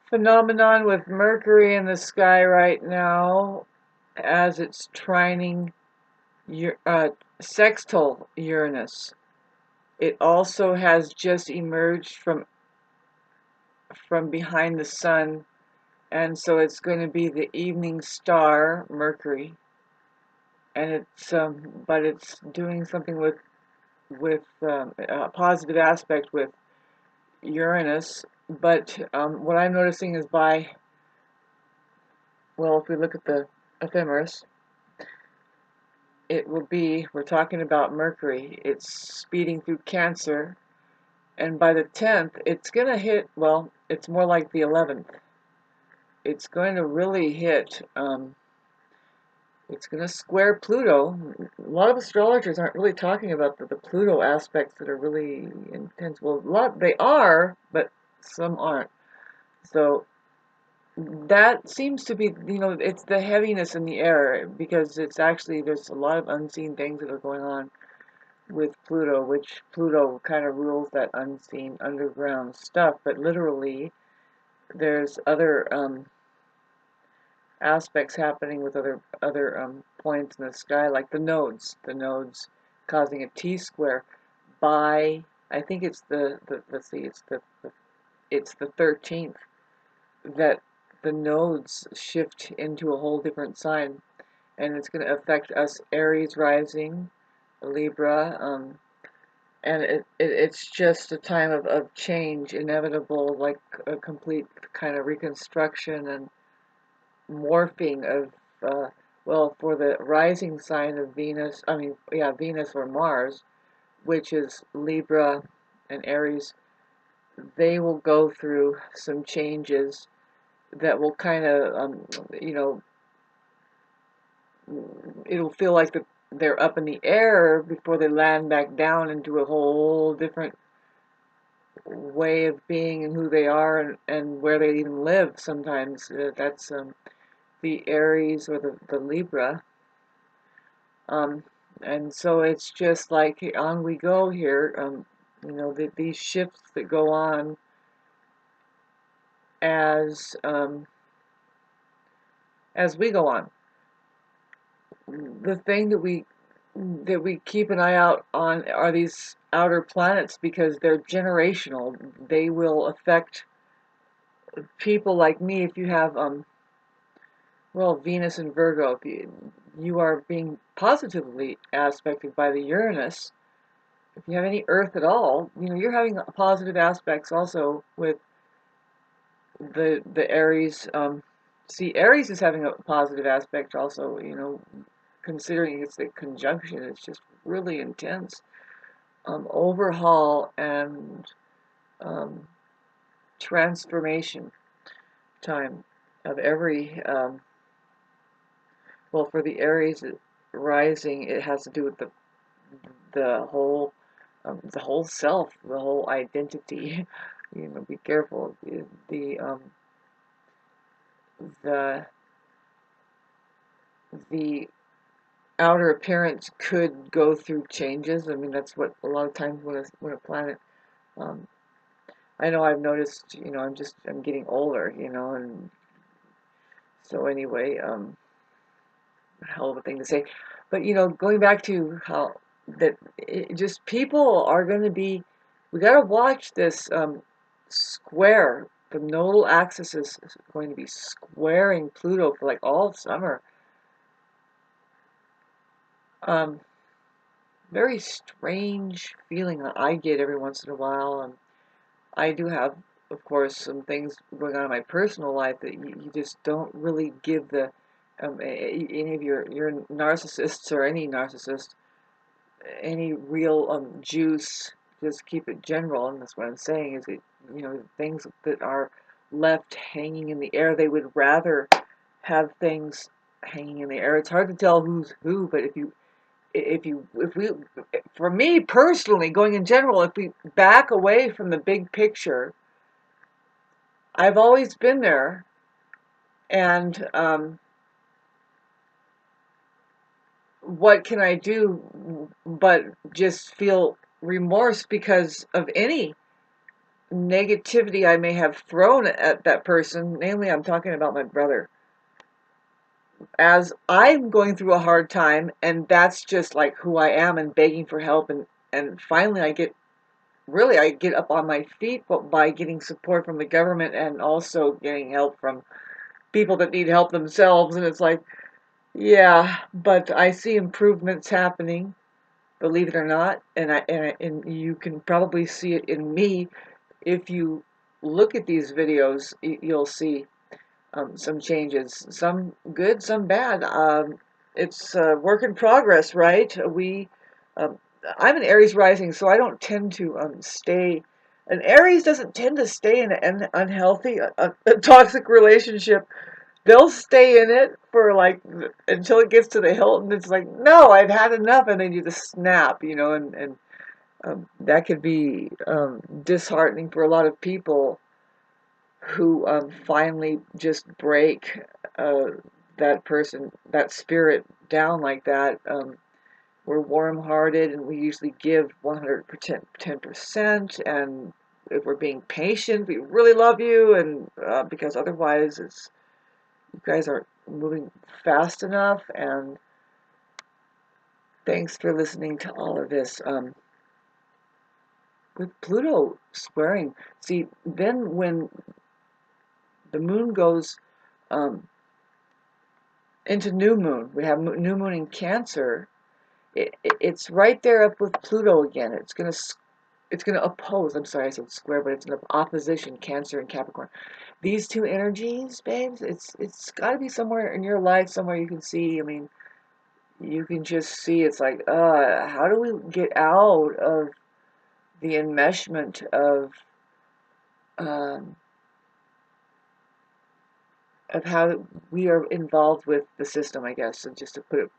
phenomenon with Mercury in the sky right now as it's trining sextile Uranus. It also has just emerged from behind the sun, and so it's going to be the evening star Mercury, and but it's doing something with a positive aspect with Uranus. But what I'm noticing is if we look at the ephemeris, we're talking about Mercury. It's speeding through Cancer, and by the 10th, it's going to hit, well, it's more like the 11th. It's going to really hit, it's going to square Pluto. A lot of astrologers aren't really talking about the Pluto aspects that are really intense. Well, a lot, they are, but some aren't. So that seems to be, it's the heaviness in the air, because it's actually, there's a lot of unseen things that are going on with Pluto, which Pluto kind of rules that unseen underground stuff, but literally there's other aspects happening with other points in the sky, like the nodes causing a T-square by, I think it's let's see, it's the 13th that the nodes shift into a whole different sign, and it's going to affect us Aries rising, Libra, and it's just a time of change, inevitable, like a complete kind of reconstruction and morphing of, for the rising sign of Venus, Venus or Mars, which is Libra and Aries, they will go through some changes that will kind of, it'll feel like they're up in the air before they land back down into a whole different way of being and who they are, and where they even live sometimes. That's the Aries or the Libra. Um, and so it's just like on we go here. These shifts that go on as we go on. The thing that we keep an eye out on are these outer planets, because they're generational. They will affect people like me. If you have Venus and Virgo, if you are being positively aspected by the Uranus. If you have any Earth at all, you're having positive aspects also with the Aries. See, Aries is having a positive aspect also. Considering it's the conjunction, it's just really intense. Overhaul and transformation time of every. For the Aries rising, it has to do with the whole self, the whole identity. Be careful. The the outer appearance could go through changes. I mean, that's what a lot of times when a planet. Um, I know I've noticed. I'm getting older. And so anyway, hell of a thing to say. But going back to how that just people are going to be. We got to watch this square. The nodal axis is going to be squaring Pluto for like all summer. Um, Very strange feeling that I get every once in a while. And I do have, of course, some things going on in my personal life that you just don't really give any of your narcissists, or any narcissist, any real juice. Just keep it general, and that's what I'm saying. Is that things that are left hanging in the air, they would rather have things hanging in the air. It's hard to tell who's who, but if we, for me personally, going in general, if we back away from the big picture, I've always been there, and what can I do but just feel remorse because of any negativity I may have thrown at that person, namely I'm talking about my brother, as I'm going through a hard time, and that's just like who I am and begging for help, and finally I get up on my feet, but by getting support from the government and also getting help from people that need help themselves. And it's like, yeah, but I see improvements happening, believe it or not, and you can probably see it in me. If you look at these videos, you'll see some changes, some good, some bad. It's a work in progress, right? Um, I'm an Aries rising, so I don't tend to stay. An Aries doesn't tend to stay in an unhealthy, a toxic relationship. They'll stay in it for like until it gets to the hilt, and it's like, no, I've had enough, and then you just snap, and that could be disheartening for a lot of people who finally just break uh, that person, that spirit down like that. We're warm-hearted and we usually give 110%. And if we're being patient, we really love you. And because otherwise, you guys aren't moving fast enough. And thanks for listening to all of this. With Pluto squaring, see, then when the moon goes um, into new moon. We have new moon in Cancer. It's right there up with Pluto again. It's gonna oppose. I'm sorry, I said square, but it's an opposition. Cancer and Capricorn. These two energies, babes. It's got to be somewhere in your life, somewhere you can see. I mean, you can just see. It's like, how do we get out of the enmeshment um, of how we are involved with the system? I guess, and just to put it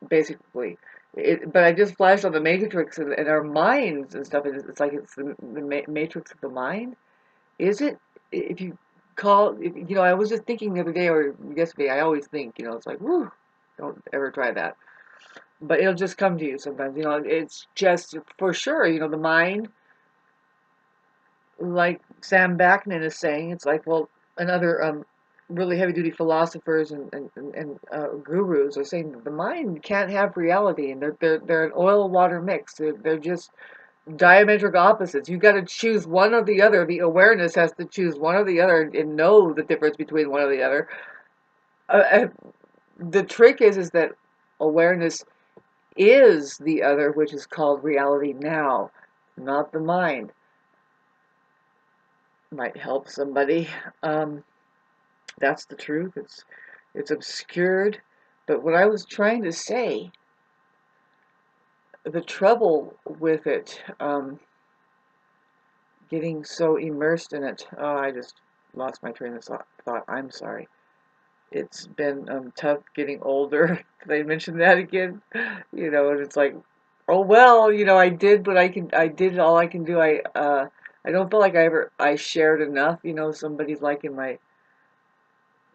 basically. But I just flashed on the matrix and our minds and stuff. It's like it's the matrix of the mind. Is it? If you I was just thinking the other day or yesterday. I always think, it's like, whoo, don't ever try that. But it'll just come to you sometimes. It's just for sure. The mind, like Sam Backman is saying, it's like, well, another really heavy duty philosophers and gurus are saying that the mind can't have reality, and they're an oil water mix. They're just diametric opposites. You got to choose one or the other. The awareness has to choose one or the other and know the difference between one or the other. Uh, the trick is that awareness is the other, which is called reality now, not the mind. Might help somebody. That's the truth. It's obscured. But what I was trying to say, the trouble with it, getting so immersed in it, I just lost my train of thought. I'm sorry. It's been tough getting older. Did I mention that again? And it's like, oh well, I did what I did all I can do. I don't feel like I shared enough. Somebody's liking my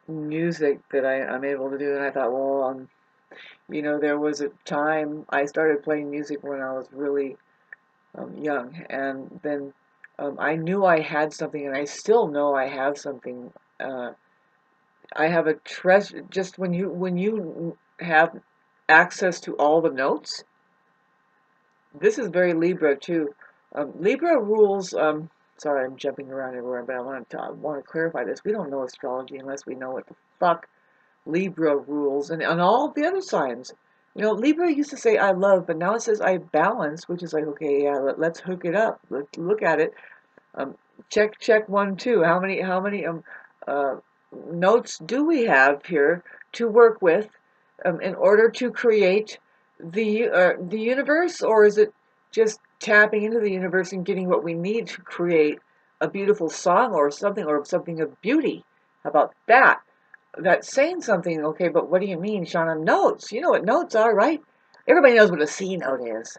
music that I'm able to do, and I thought, well, there was a time I started playing music when I was really young, and then I knew I had something, and I still know I have something. I have a treasure. Just when you have access to all the notes, this is very Libra too. Libra rules. Sorry, I'm jumping around everywhere, but I want to clarify this. We don't know astrology unless we know what the fuck Libra rules, and on all the other signs. Libra used to say I love, but now it says I balance, which is like, okay, yeah, let's hook it up. Let's look at it. Um, check 1, 2. How many uh, notes do we have here to work with in order to create the universe, or is it just tapping into the universe and getting what we need to create a beautiful song or something of beauty? How about that? That's saying something, okay, but what do you mean, Shauna? Notes. You know what notes are, right? Everybody knows what a C note is.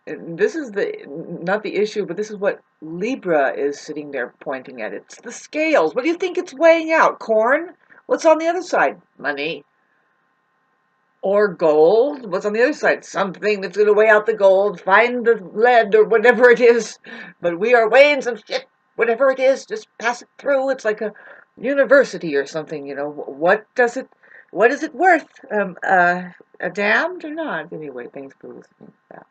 And this is not the issue, but this is what Libra is sitting there pointing at. It's the scales. What do you think it's weighing out? Corn? What's on the other side? Money. Or gold. What's on the other side? Something that's going to weigh out the gold. Find the lead or whatever it is. But we are weighing some shit. Whatever it is, just pass it through. It's like a university or something, you know. What is it worth? A damned or not? Anyway, thanks for listening to that.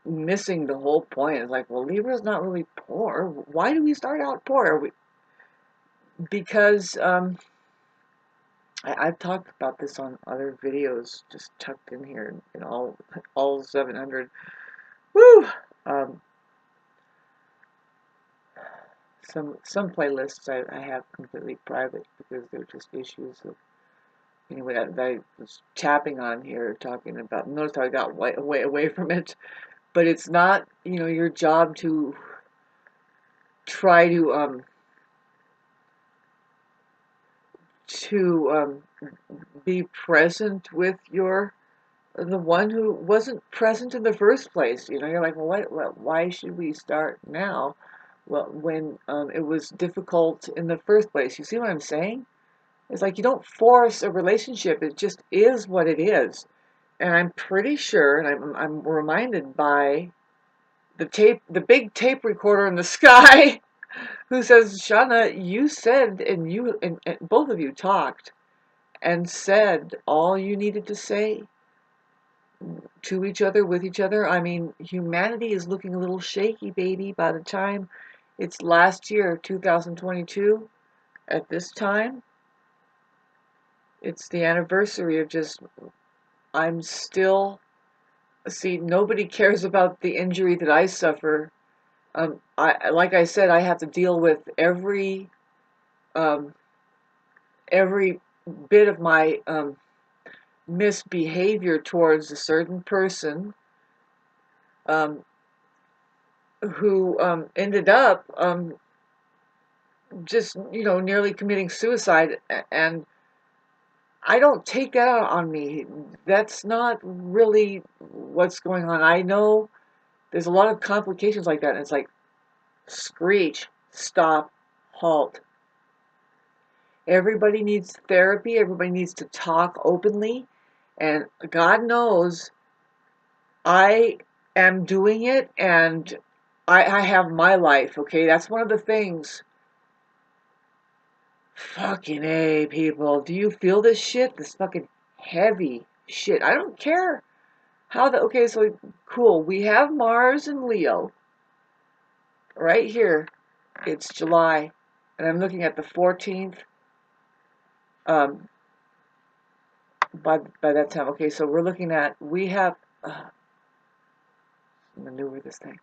Missing the whole point. It's like, well, Libra's not really poor. Why do we start out poor? Because I've talked about this on other videos, just tucked in here in all 700. Woo! Some playlists I have completely private because they're just issues of, anyway, that I was tapping on here, talking about. Notice how I got way away from it, but it's not, you know, your job to try to be present with the one who wasn't present in the first place. You know, you're like, well, why should we start now? Well, when it was difficult in the first place. You see what I'm saying? It's like you don't force a relationship. It just is what it is. And I'm pretty sure, and I'm reminded by the big tape recorder in the sky, who says, Shauna, you said, and both of you talked and said all you needed to say to each other, with each other. I mean, humanity is looking a little shaky, baby, by the time it's last year, 2022. At this time, it's the anniversary of just, I'm still, see, nobody cares about the injury that I suffer. Like I said, I have to deal with um, every bit of my misbehavior towards a certain person um, who ended up just, you know, nearly committing suicide. And I don't take that out on me. That's not really what's going on. I know there's a lot of complications like that. And it's like, screech, stop, halt. Everybody needs therapy. Everybody needs to talk openly. And God knows I am doing it, and I have my life, okay? That's one of the things. Fucking A, people. Do you feel this shit? This fucking heavy shit. I don't care how okay, so cool. We have Mars and Leo right here. It's July, and I'm looking at the 14th. Um, by that time, okay, so we're looking at, we have, maneuver this thing.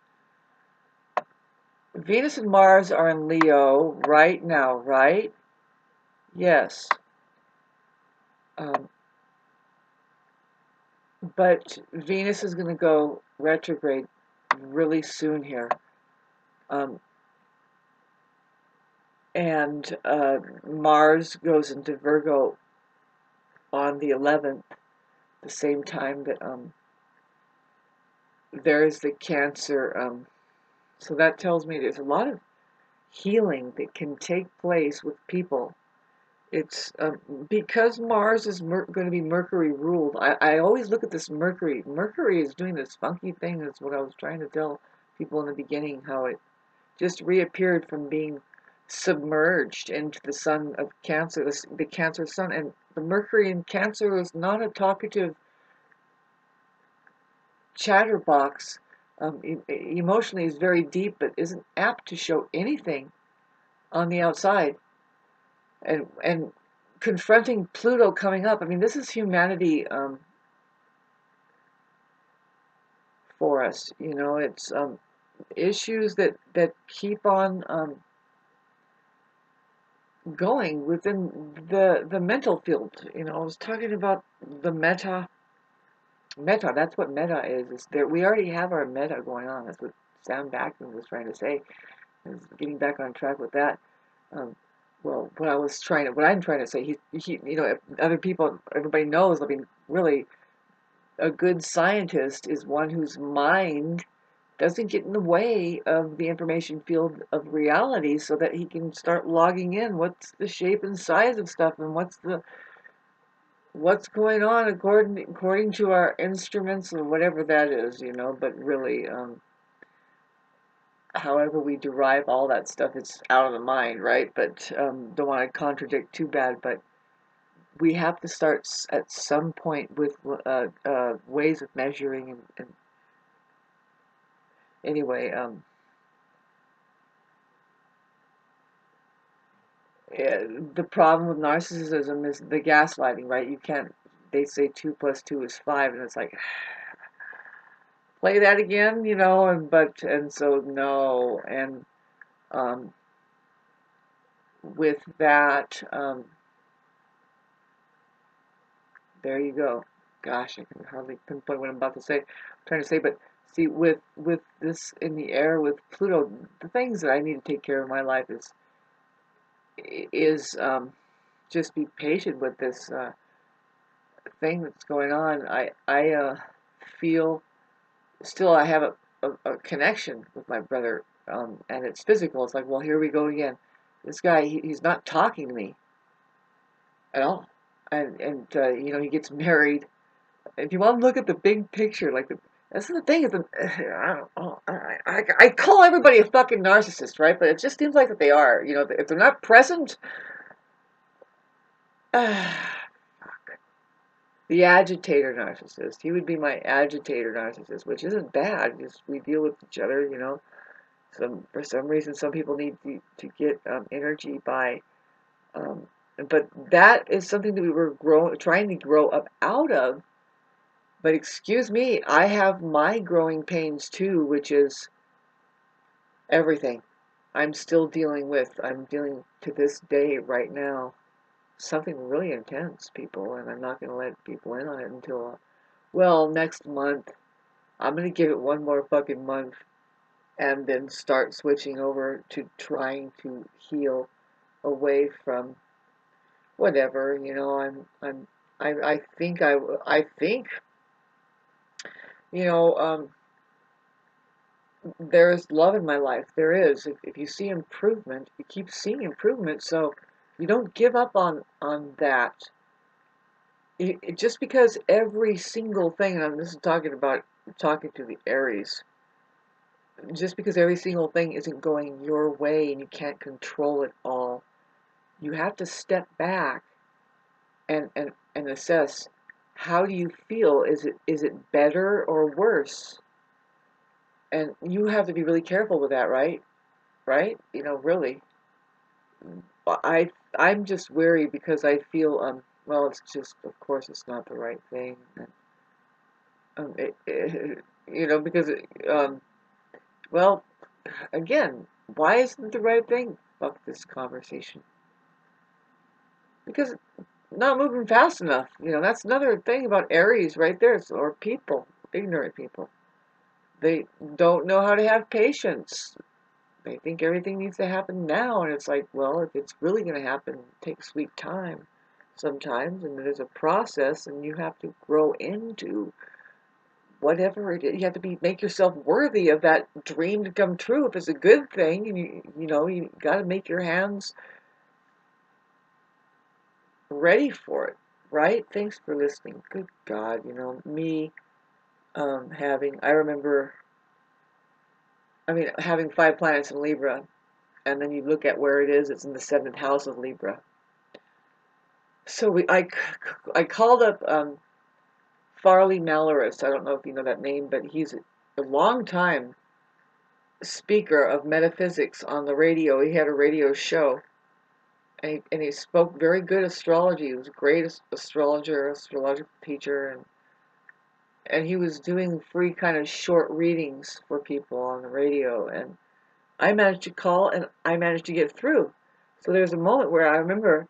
Venus and Mars are in Leo right now, right? Yes. But Venus is going to go retrograde really soon here. And Mars goes into Virgo on the 11th, the same time that there's the Cancer. So that tells me there's a lot of healing that can take place with people. It's because Mars is going to be Mercury ruled. I always look at this Mercury. Mercury is doing this funky thing. That's what I was trying to tell people in the beginning, how it just reappeared from being submerged into the sun of Cancer, the Cancer sun. And the Mercury in Cancer is not a talkative chatterbox. Emotionally is very deep, but isn't apt to show anything on the outside. And confronting Pluto coming up, I mean, this is humanity for us. You know, it's issues that keep on going within the mental field. You know, I was talking about the meta. That's what meta is there, we already have our meta going on. That's what Sam Backman was trying to say, is getting back on track with that. Well, what I'm trying to say, he you know, other people, everybody knows, I mean, really, a good scientist is one whose mind doesn't get in the way of the information field of reality, so that he can start logging in what's the shape and size of stuff, and what's the what's going on according to our instruments or whatever that is, but really, however we derive all that stuff, it's out of the mind, right? But don't want to contradict too bad, but we have to start at some point with ways of measuring and anyway, the problem with narcissism is the gaslighting, right? You can't, they say 2 plus 2 is 5, and it's like, play that again, and so no, and um, with that, there you go. Gosh, I can hardly pinpoint what I'm about to say. I'm trying to say, but see, with this in the air with Pluto, the things that I need to take care of in my life is just be patient with this thing that's going on. I feel still I have a connection with my brother, and it's physical. It's like, well, here we go again. This guy, he's not talking to me at all, and he gets married. If you want to look at the big picture, like that's the thing is, I call everybody a fucking narcissist, right? But it just seems like that they are. If they're not present, the agitator narcissist. He would be my agitator narcissist, which isn't bad because we deal with each other. For some reason, some people need to get energy by, but that is something that we were trying to grow up out of. But excuse me, I have my growing pains too, which is everything. I'm still dealing with. I'm dealing to this day right now something really intense, people, and I'm not going to let people in on it until, next month. I'm going to give it one more fucking month and then start switching over to trying to heal away from whatever, I think you know, there's love in my life. There is. If you see improvement, you keep seeing improvement, so you don't give up on that. Just because every single thing, and this is talking to the Aries, just because every single thing isn't going your way and you can't control it all, you have to step back and assess, how do you feel? Is it better or worse? And you have to be really careful with that, right? Right? Really. I'm just wary because I feel it's just, of course it's not the right thing. And, because well, again, why isn't it the right thing? Fuck this conversation. Because not moving fast enough. That's another thing about Aries right there, or people, ignorant people. They don't know how to have patience. They think everything needs to happen now, and it's like, well, if it's really going to happen, it takes sweet time sometimes, and there's a process, and you have to grow into whatever it is. You have to make yourself worthy of that dream to come true. If it's a good thing, and you got to make your hands ready for it, right? Thanks for listening. Good God, me I remember, having 5 planets in Libra, and then you look at where it is, it's in the 7th house of Libra. So I called up Farley Malloris. I don't know if you know that name, but he's a long time speaker of metaphysics on the radio. He had a radio show, and he spoke very good astrology. He was a great astrological teacher, and he was doing free kind of short readings for people on the radio, and I managed to call and I managed to get through. So there's a moment where I remember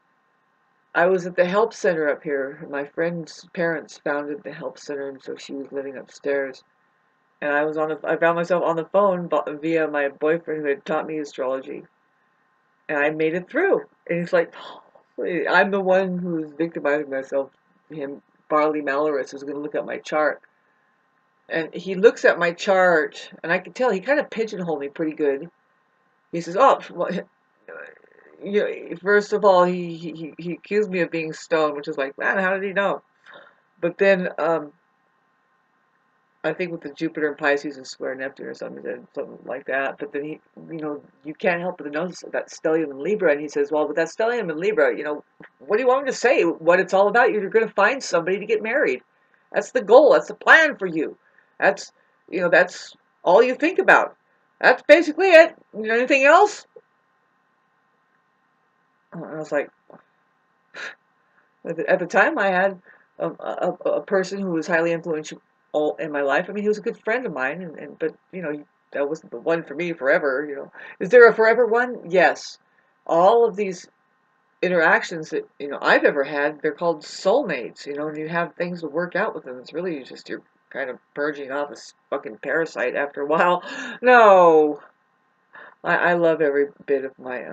I was at the help center up here. My friend's parents founded the help center, and so she was living upstairs. And I found myself on the phone via my boyfriend who had taught me astrology, and I made it through. And he's like, I'm the one who's victimizing myself. Him, Barley Malloris, is going to look at my chart. And he looks at my chart, and I could tell he kind of pigeonholed me pretty good. He says, "Oh, well, you know, first of all, he accused me of being stoned, which is like, man, how did he know? But then, I think with the Jupiter and Pisces and square Neptune or something like that. But then he, you can't help but notice that stellium in Libra, and he says, well, with that stellium in Libra, what do you want me to say? What it's all about? You're going to find somebody to get married. That's the goal. That's the plan for you. That's, that's all you think about. That's basically it. Anything else? And I was like, at the time, I had a person who was highly influential in my life. I mean, he was a good friend of mine, but that wasn't the one for me forever. Is there a forever one? Yes. All of these interactions that I've ever had, they're called soulmates. And you have things to work out with them. It's really just you're kind of purging off a fucking parasite after a while. No, I love every bit of my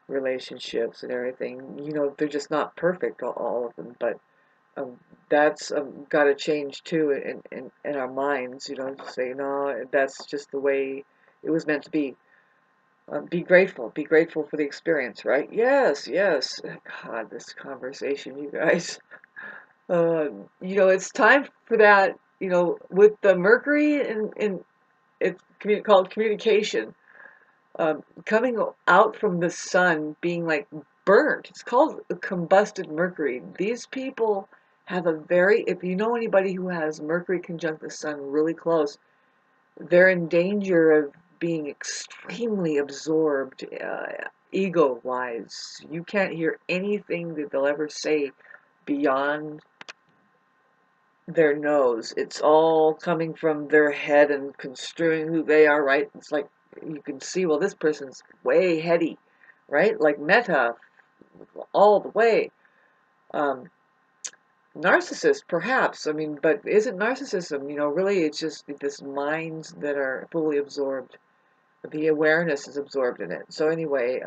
relationships and everything. They're just not perfect, all of them, but um, that's got to change too in our minds. To say no, that's just the way it was meant to be. Be grateful. Be grateful for the experience, right? Yes, yes. God, this conversation, you guys. It's time for that. With the Mercury in it's called communication. Coming out from the sun being like burnt. It's called combusted Mercury. These people have if you know anybody who has Mercury conjunct the sun really close, they're in danger of being extremely absorbed, ego-wise. You can't hear anything that they'll ever say beyond their nose. It's all coming from their head and construing who they are, right? It's like you can see, well, this person's way heady, right? Like meta, all the way. Um, Narcissist, perhaps. I mean, but isn't narcissism, really it's just this minds that are fully absorbed. The awareness is absorbed in it. So anyway,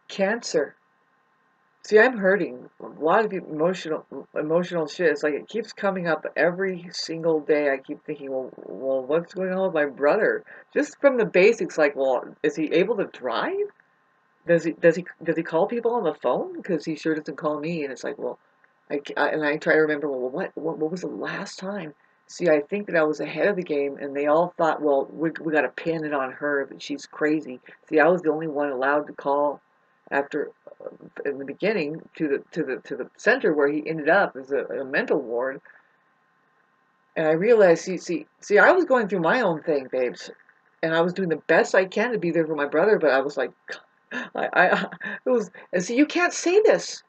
Cancer. See, I'm hurting. A lot of emotional shit. It's like it keeps coming up every single day. I keep thinking, well, what's going on with my brother? Just from the basics, like, well, is he able to drive? Does he call people on the phone? Because he sure doesn't call me. And it's like, well, and I try to remember, well, what was the last time? See, I think that I was ahead of the game, and they all thought, well, we got to pin it on her that she's crazy. See, I was the only one allowed to call after in the beginning to the center where he ended up as a mental ward, and I realized, see, I was going through my own thing, babes, and I was doing the best I can to be there for my brother, but I was like, it was, and see, you can't say this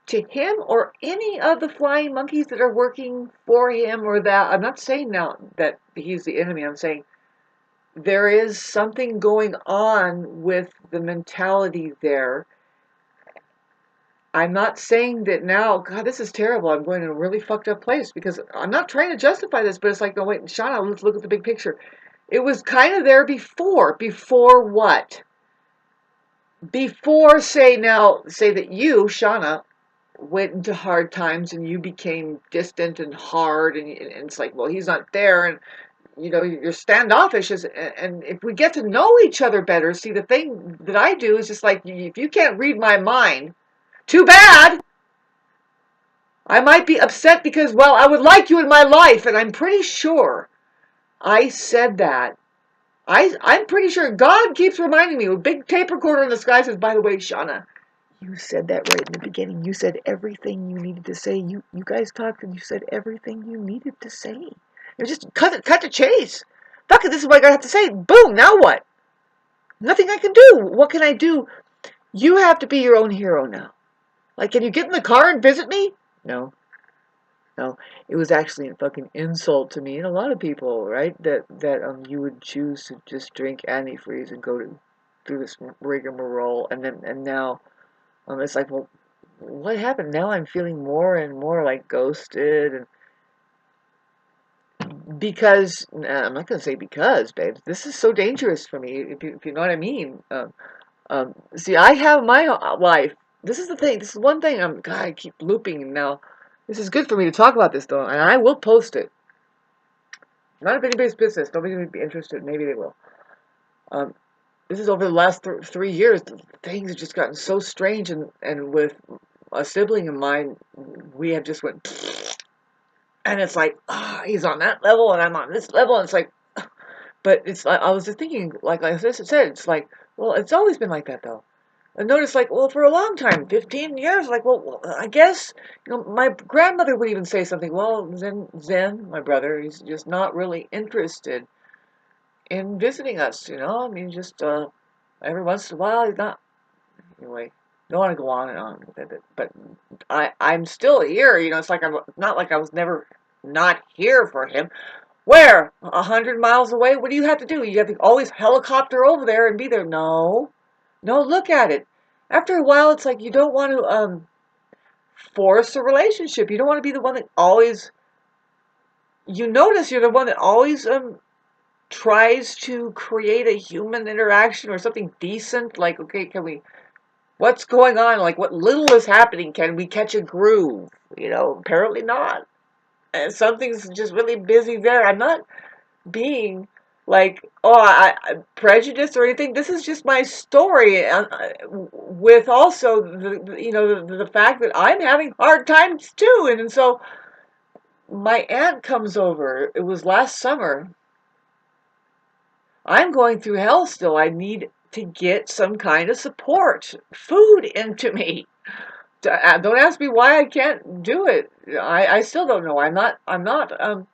to him or any of the flying monkeys that are working for him or that. I'm not saying now that he's the enemy. I'm saying there is something going on with the mentality there. I'm not saying that now, God, this is terrible. I'm going in a really fucked up place because I'm not trying to justify this, but it's like, no, wait, Shauna, let's look at the big picture. It was kind of there before. Before what? Before, say that you, Shauna, went into hard times and you became distant and hard, and it's like, well, he's not there, and you're standoffish. And if we get to know each other better, see, the thing that I do is just like, if you can't read my mind, too bad. I might be upset because, well, I would like you in my life, and I'm pretty sure I said that. I'm pretty sure God keeps reminding me with big tape recorder in the sky says, by the way, Shauna, you said that right in the beginning. You said everything you needed to say. You guys talked and you said everything you needed to say. You just cut to chase. Fuck it, this is what I gotta have to say. Boom, now what? Nothing I can do. What can I do? You have to be your own hero now. Like, can you get in the car and visit me? No. No. It was actually a fucking insult to me and a lot of people, right? That you would choose to just drink antifreeze and go through this rigmarole, and now it's like, well, what happened? Now I'm feeling more and more like ghosted, and because I'm not gonna say because, babes. This is so dangerous for me. If you know what I mean. See, I have my life. This is the thing. This is one thing. God, I keep looping now. This is good for me to talk about this though, and I will post it. Not if anybody's business. Nobody's gonna be interested. Maybe they will. Um, this is over the last 3 years. Things have just gotten so strange, and with a sibling of mine, we have just went, and it's like, he's on that level, and I'm on this level, and it's like, but it's like, I was just thinking, like I just said, it's like, well, it's always been like that, though. I noticed, like, well, for a long time, 15 years, like, well, I guess, my grandmother would even say something, well, Zen, my brother, he's just not really interested in visiting us, I mean, just, every once in a while, he's not, anyway, don't want to go on and on with it, but I'm still here, it's like, I'm not like I was never not here for him. Where? 100 miles away? What do you have to do? You have to always helicopter over there and be there? No, look at it. After a while, it's like you don't want to force a relationship. You don't want to be the one that always. You notice you're the one that always tries to create a human interaction or something decent. Like, okay, can we? What's going on? Like, what little is happening? Can we catch a groove? Apparently not. And something's just really busy there. I'm not being like, I prejudiced or anything. This is just my story, with also the fact that I'm having hard times too. And so my aunt comes over. It was last summer. I'm going through hell still. I need to get some kind of support, food into me. Don't ask me why I can't do it. I still don't know. I'm not. I'm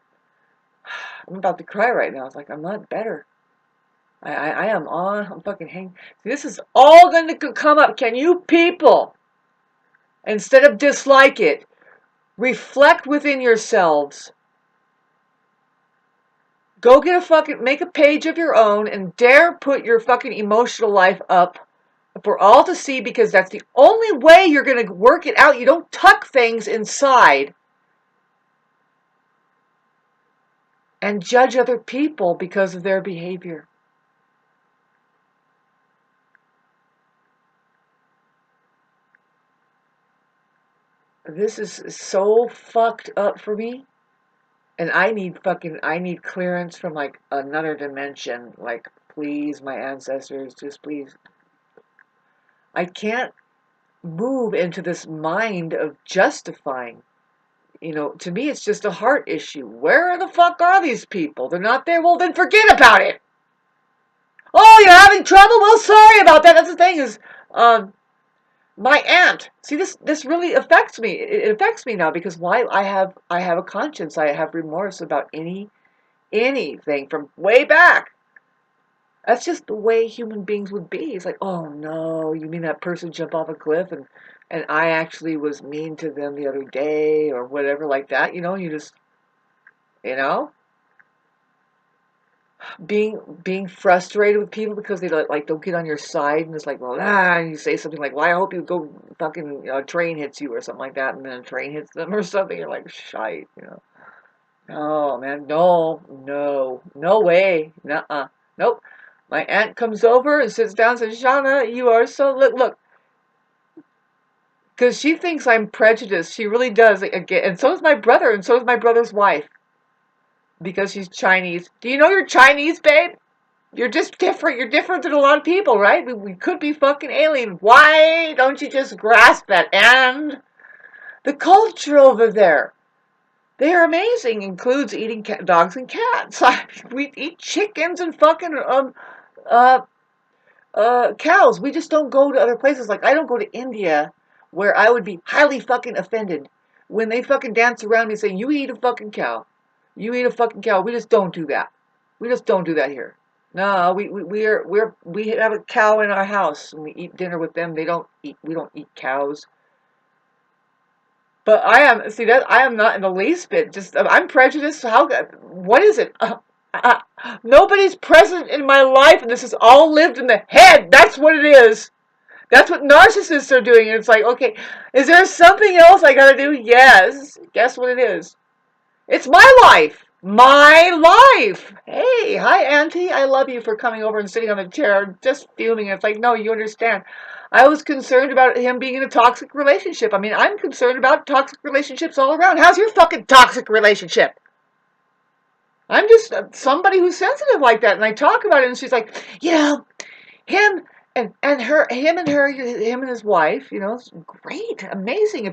about to cry right now. It's like I'm not better. I am on. I'm fucking hanging. This is all going to come up. Can you people, instead of dislike it, reflect within yourselves? Go get make a page of your own and dare put your fucking emotional life up for all to see, because that's the only way you're going to work it out. You don't tuck things inside and judge other people because of their behavior. This is so fucked up for me. And I need clearance from like another dimension. Like, please, my ancestors, just please. I can't move into this mind of justifying. To me, it's just a heart issue. Where the fuck are these people? They're not there. Well, then forget about it. Oh, you're having trouble? Well, sorry about that. That's the thing is, my aunt. See, this really affects me. It affects me now because why? I have a conscience. I have remorse about anything from way back. That's just the way human beings would be. It's like, oh no, you mean that person jumped off a cliff and I actually was mean to them the other day or whatever like that, you just, you know, being frustrated with people because they like don't get on your side, and it's like, well, and you say something like, well, I hope you go fucking, a train hits you or something like that, and then a train hits them or something. You're like, shite. Oh man, no way, nuh-uh, nope. My aunt comes over and sits down and says, Shauna, you are so, look, because she thinks I'm prejudiced. She really does. Again, and so is my brother, and so is my brother's wife, because she's Chinese. Do you know you're Chinese, babe? You're just different. You're different than a lot of people, right? We could be fucking alien. Why don't you just grasp that? And the culture over there, they are amazing. Includes eating dogs and cats. We eat chickens and fucking uh cows. We just don't go to other places. Like, I don't go to India, where I would be highly fucking offended when they fucking dance around me saying, you eat a fucking cow. You eat a fucking cow. We just don't do that. We just don't do that here. No, we have a cow in our house and we eat dinner with them. We don't eat cows. But I am not in the least bit, just, I'm prejudiced. What is it? Nobody's present in my life, and this is all lived in the head. That's what it is. That's what narcissists are doing. And it's like, okay, is there something else I gotta do? Yes. Guess what it is? It's my life. My life. Hey, hi, Auntie. I love you for coming over and sitting on the chair, just fuming. It's like, no, you understand. I was concerned about him being in a toxic relationship. I mean, I'm concerned about toxic relationships all around. How's your fucking toxic relationship? I'm just somebody who's sensitive like that, and I talk about it, and she's like, him and his wife, it's great, amazing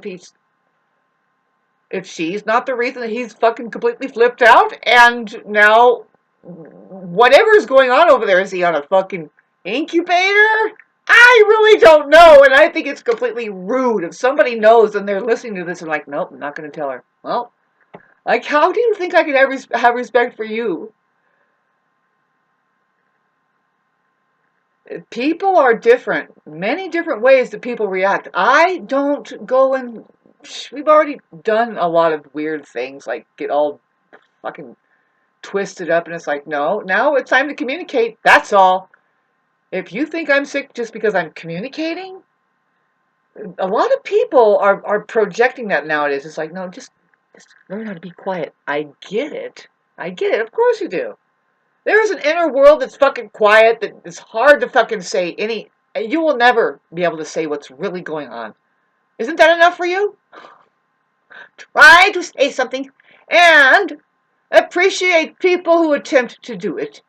if she's not the reason that he's fucking completely flipped out, and now whatever's going on over there, is he on a fucking incubator? I really don't know, and I think it's completely rude if somebody knows and they're listening to this and like, nope, I'm not going to tell her. Well, like, how do you think I can have respect for you? People are different. Many different ways that people react. I don't go and... We've already done a lot of weird things, like get all fucking twisted up, and it's like, no, now it's time to communicate. That's all. If you think I'm sick just because I'm communicating, a lot of people are projecting that nowadays. It's like, no, just learn how to be quiet. I get it. I get it. Of course you do. There is an inner world that's fucking quiet, that is hard to fucking say any... You will never be able to say what's really going on. Isn't that enough for you? Try to say something and appreciate people who attempt to do it.